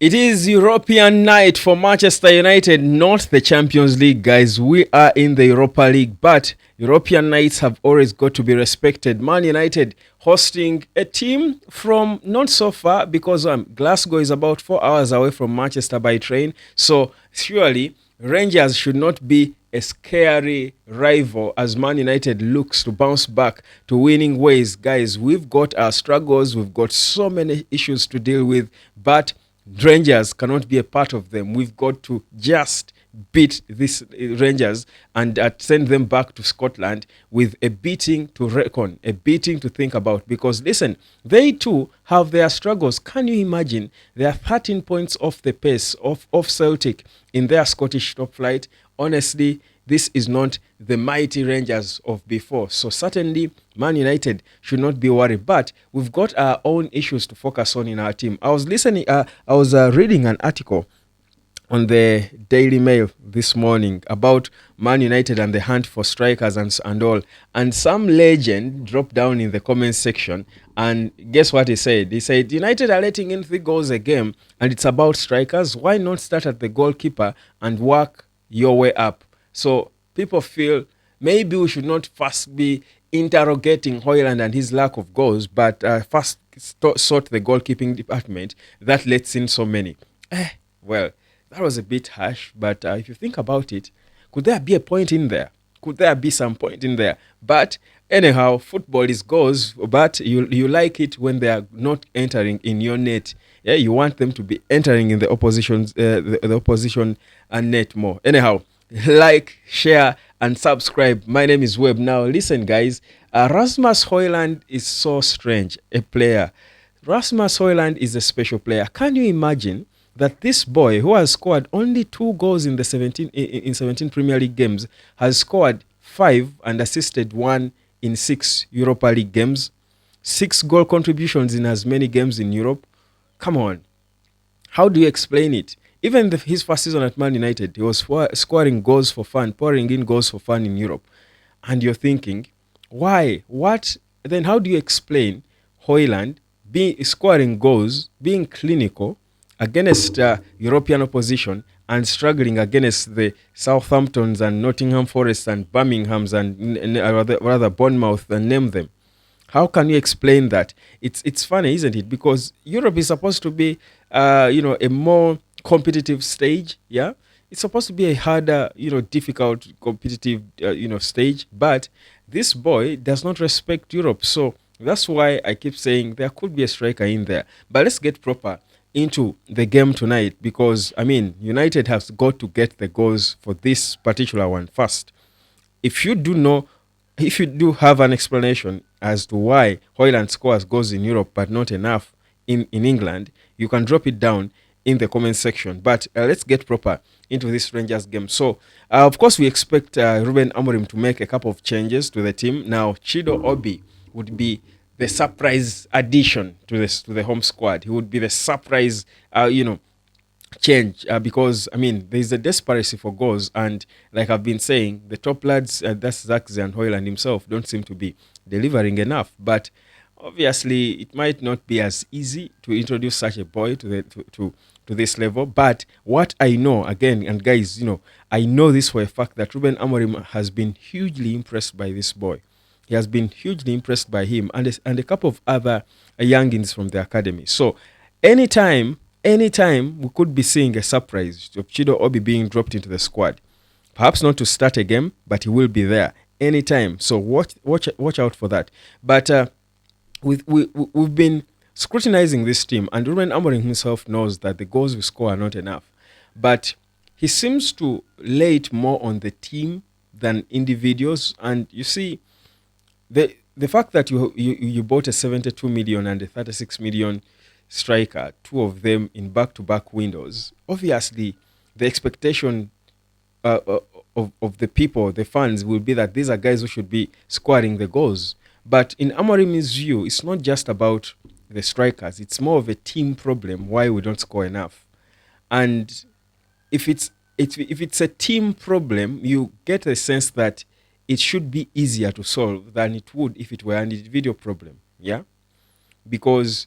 It is European night for Manchester United, not the Champions League, guys. We are in the Europa League, but European nights have always got to be respected. Man United hosting a team from not so far because Glasgow is about 4 hours away from Manchester by train. So surely Rangers should not be a scary rival as Man United looks to bounce back to winning ways. Guys, we've got our struggles, we've got so many issues to deal with, but Rangers cannot be a part of them. We've got to just beat these Rangers and send them back to Scotland with a beating to reckon, a beating to think about. Because listen, they too have their struggles. Can you imagine? They are 13 points off the pace of Celtic in their Scottish top flight. Honestly, this is not the mighty Rangers of before. So certainly, Man United should not be worried. But we've got our own issues to focus on in our team. I was reading an article on the Daily Mail this morning about Man United and the hunt for strikers and all. And some legend dropped down in the comments section, and guess what he said? He said, United are letting in 3 goals a game, and it's about strikers. Why not start at the goalkeeper and work your way up? So people feel maybe we should not first be interrogating Hojlund and his lack of goals, but first sort the goalkeeping department that lets in so many. Well, that was a bit harsh, but if you think about it, could there be a point in there? Could there be some point in there? But anyhow, football is goals, but you like it when they are not entering in your net. Yeah, you want them to be entering in the opposition's the opposition net more. Anyhow, like, share, and subscribe. My name is Webb. Now, listen, guys. Rasmus Hojlund is so strange a player. Rasmus Hojlund is a special player. Can you imagine that this boy, who has scored only 2 goals in the 17 Premier League games, has scored 5 and assisted 1 in 6 Europa League games, 6 goal contributions in as many games in Europe? Come on. How do you explain it? Even his first season at Man United, he was scoring goals for fun, pouring in goals for fun in Europe. And you're thinking, why? What? Then how do you explain Hojlund scoring goals, being clinical against European opposition and struggling against the Southamptons and Nottingham Forest and Birminghams and rather Bournemouth and name them? How can you explain that? It's funny, isn't it? Because Europe is supposed to be, a more competitive stage. Yeah, it's supposed to be a harder, difficult, competitive, stage. But this boy does not respect Europe, so that's why I keep saying there could be a striker in there. But let's get proper into the game tonight, because United has got to get the goals for this particular one first. If you do have an explanation as to why Hojlund scores goals in Europe but not enough in England, you can drop it down in the comment section. But let's get proper into this Rangers game. So, of course, we expect Ruben Amorim to make a couple of changes to the team. Now, Chido Obi would be the surprise addition to the home squad. He would be the surprise, change because there's a desperation for goals, and like I've been saying, the top lads, that's Zaxi and Hojlund himself, don't seem to be delivering enough. But obviously it might not be as easy to introduce such a boy to this level. But what I know, again, and guys, I know this for a fact, that Ruben Amorim has been hugely impressed by this boy. He has been hugely impressed by him and a couple of other youngins from the academy. So anytime we could be seeing a surprise of Chido Obi being dropped into the squad. Perhaps not to start a game, but he will be there anytime. So watch out for that. But we've been scrutinizing this team, and Ruben Amorim himself knows that the goals we score are not enough. But he seems to lay it more on the team than individuals. And you see, the fact that you bought a 72 million and a 36 million striker, 2 of them in back-to-back windows, obviously the expectation of the people, the fans, will be that these are guys who should be scoring the goals. But in Amorim's view, it's not just about the strikers. It's more of a team problem why we don't score enough. And if it's a team problem, you get a sense that it should be easier to solve than it would if it were an individual problem. Yeah? Because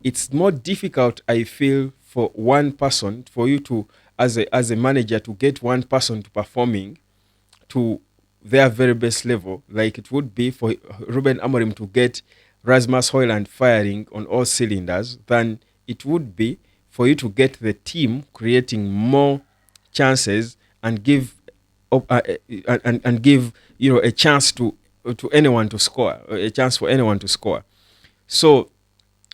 it's more difficult, I feel, for one person, for you to, as a manager, to get one person to performing to their very best level, like it would be for Ruben Amorim to get Rasmus Hojlund firing on all cylinders, than it would be for you to get the team creating more chances and give and give a chance to anyone to score, a chance for anyone to score. So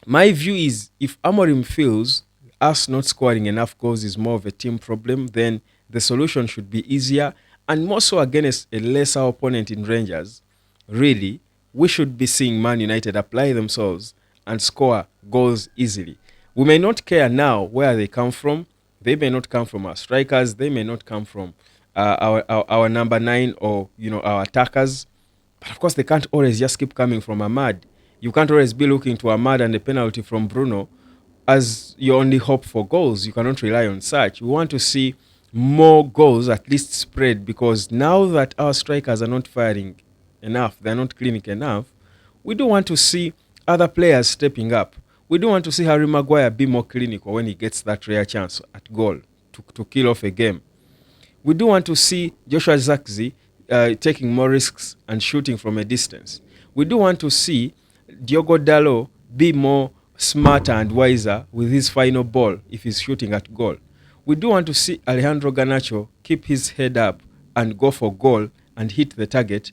my view is, if Amorim feels us not scoring enough goals is more of a team problem, then the solution should be easier, and more so against a lesser opponent in Rangers. Really, we should be seeing Man United apply themselves and score goals easily. We may not care now where they come from. They may not come from our strikers. They may not come from our number nine, or our attackers. But of course, they can't always just keep coming from Ahmad. You can't always be looking to Ahmad and a penalty from Bruno as your only hope for goals. You cannot rely on such. We want to see more goals, at least spread, because now that our strikers are not firing enough, they're not clinical enough, we do want to see other players stepping up. We do want to see Harry Maguire be more clinical when he gets that rare chance at goal to kill off a game. We do want to see Joshua Zirkzee taking more risks and shooting from a distance. We do want to see Diogo Dalot be more smarter and wiser with his final ball if he's shooting at goal. We do want to see Alejandro Garnacho keep his head up and go for goal and hit the target,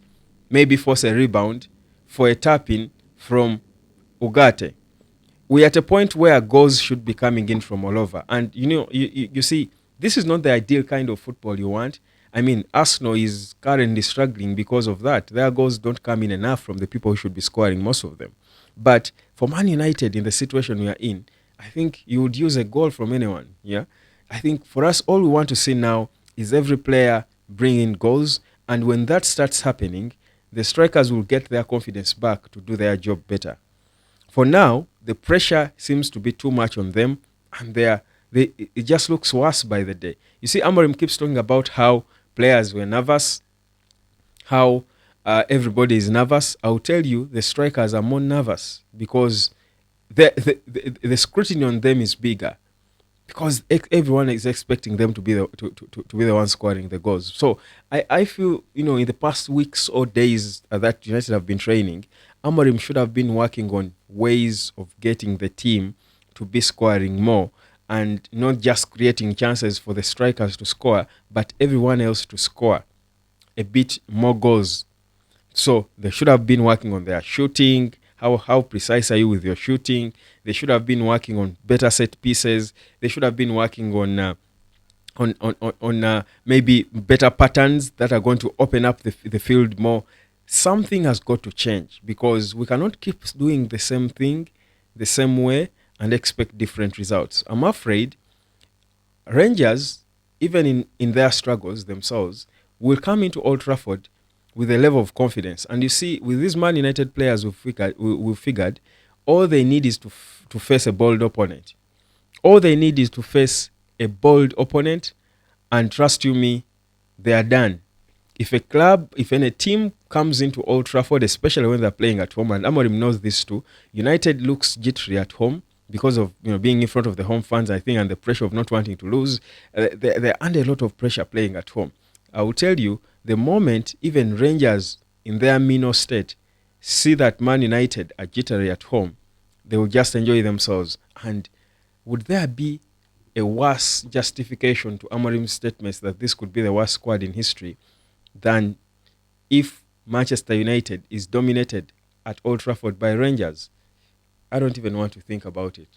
maybe force a rebound for a tap-in from Ugarte. We're at a point where goals should be coming in from all over. And, you see, this is not the ideal kind of football you want. I mean, Arsenal is currently struggling because of that. Their goals don't come in enough from the people who should be scoring most of them. But for Man United, in the situation we are in, I think you would use a goal from anyone. Yeah, I think for us, all we want to see now is every player bring in goals. And when that starts happening, the strikers will get their confidence back to do their job better. For now, the pressure seems to be too much on them, and it just looks worse by the day. You see, Amorim keeps talking about how players were nervous, how everybody is nervous. I'll tell you, the strikers are more nervous because the scrutiny on them is bigger, because everyone is expecting them to be to be the one scoring the goals. So I feel, in the past weeks or days that United have been training, Amorim should have been working on ways of getting the team to be scoring more, and not just creating chances for the strikers to score, but everyone else to score a bit more goals. So they should have been working on their shooting. How precise are you with your shooting? They should have been working on better set pieces. They should have been working on maybe better patterns that are going to open up the field more. Something has got to change, because we cannot keep doing the same thing the same way and expect different results. I'm afraid Rangers, even in their struggles themselves, will come into Old Trafford with a level of confidence. And you see, with these Man United players, we've figured all they need is to face a bold opponent. All they need is to face a bold opponent, and trust you me, they are done. If any team comes into Old Trafford, especially when they're playing at home, and Amorim knows this too, United looks jittery at home because of being in front of the home fans, I think, and the pressure of not wanting to lose. They're under a lot of pressure playing at home. I will tell you, the moment even Rangers in their minor state see that Man United are jittery at home, they will just enjoy themselves. And would there be a worse justification to Amorim's statements that this could be the worst squad in history than if Manchester United is dominated at Old Trafford by Rangers? I don't even want to think about it.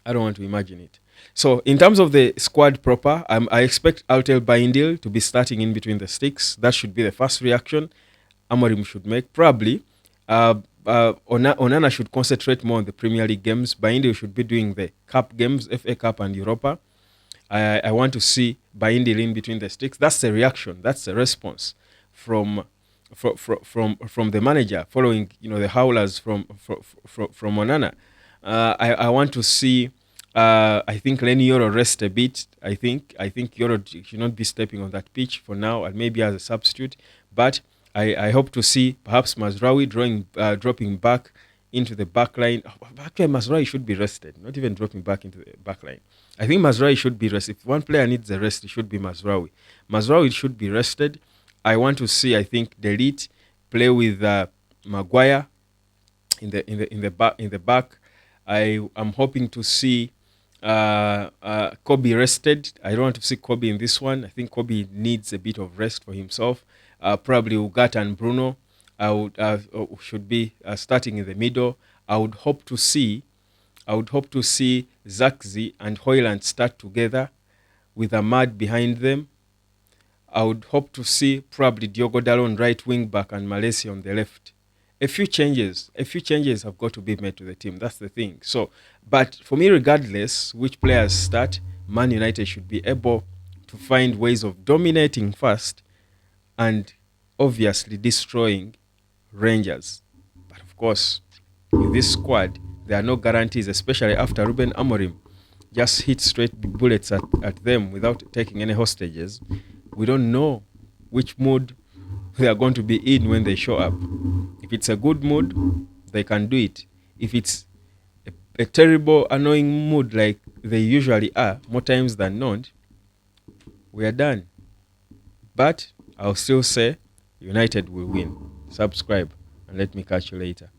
I don't want to imagine it. So in terms of the squad proper, I expect Altel Baindil to be starting in between the sticks. That should be the first reaction Amorim should make. Probably Onana should concentrate more on the Premier League games. Baindil should be doing the Cup games, FA Cup and Europa. I want to see Baindil in between the sticks. That's the reaction. That's the response from the manager following the howlers from Onana. I want to see. I think Lenny Yoro rest a bit. I think Yoro should not be stepping on that pitch for now, and maybe as a substitute. But I hope to see perhaps Mazraoui dropping back into the back line. Actually, Mazraoui should be rested, not even dropping back into the back line. I think Mazraoui should be rested. If one player needs a rest, it should be Mazraoui. Mazraoui should be rested. I want to see, I think, Delete play with Maguire in the back. I am hoping to see Kobe rested. I don't want to see Kobe in this one. I think Kobe needs a bit of rest for himself. Probably Ugarte and Bruno should be starting in the middle. I would hope to see Zaxi and Hojlund start together with Ahmad behind them. I would hope to see probably Diogo Dalot on right wing back and Malaysia on the left. A few changes have got to be made to the team. That's the thing. So, but for me, regardless which players start, Man United should be able to find ways of dominating first and obviously destroying Rangers. But of course, with this squad, there are no guarantees, especially after Ruben Amorim just hit straight bullets at them without taking any hostages. We don't know which mood they are going to be in when they show up. If it's a good mood, they can do it. If it's a terrible, annoying mood like they usually are, more times than not, we are done. But I'll still say United will win. Subscribe and let me catch you later.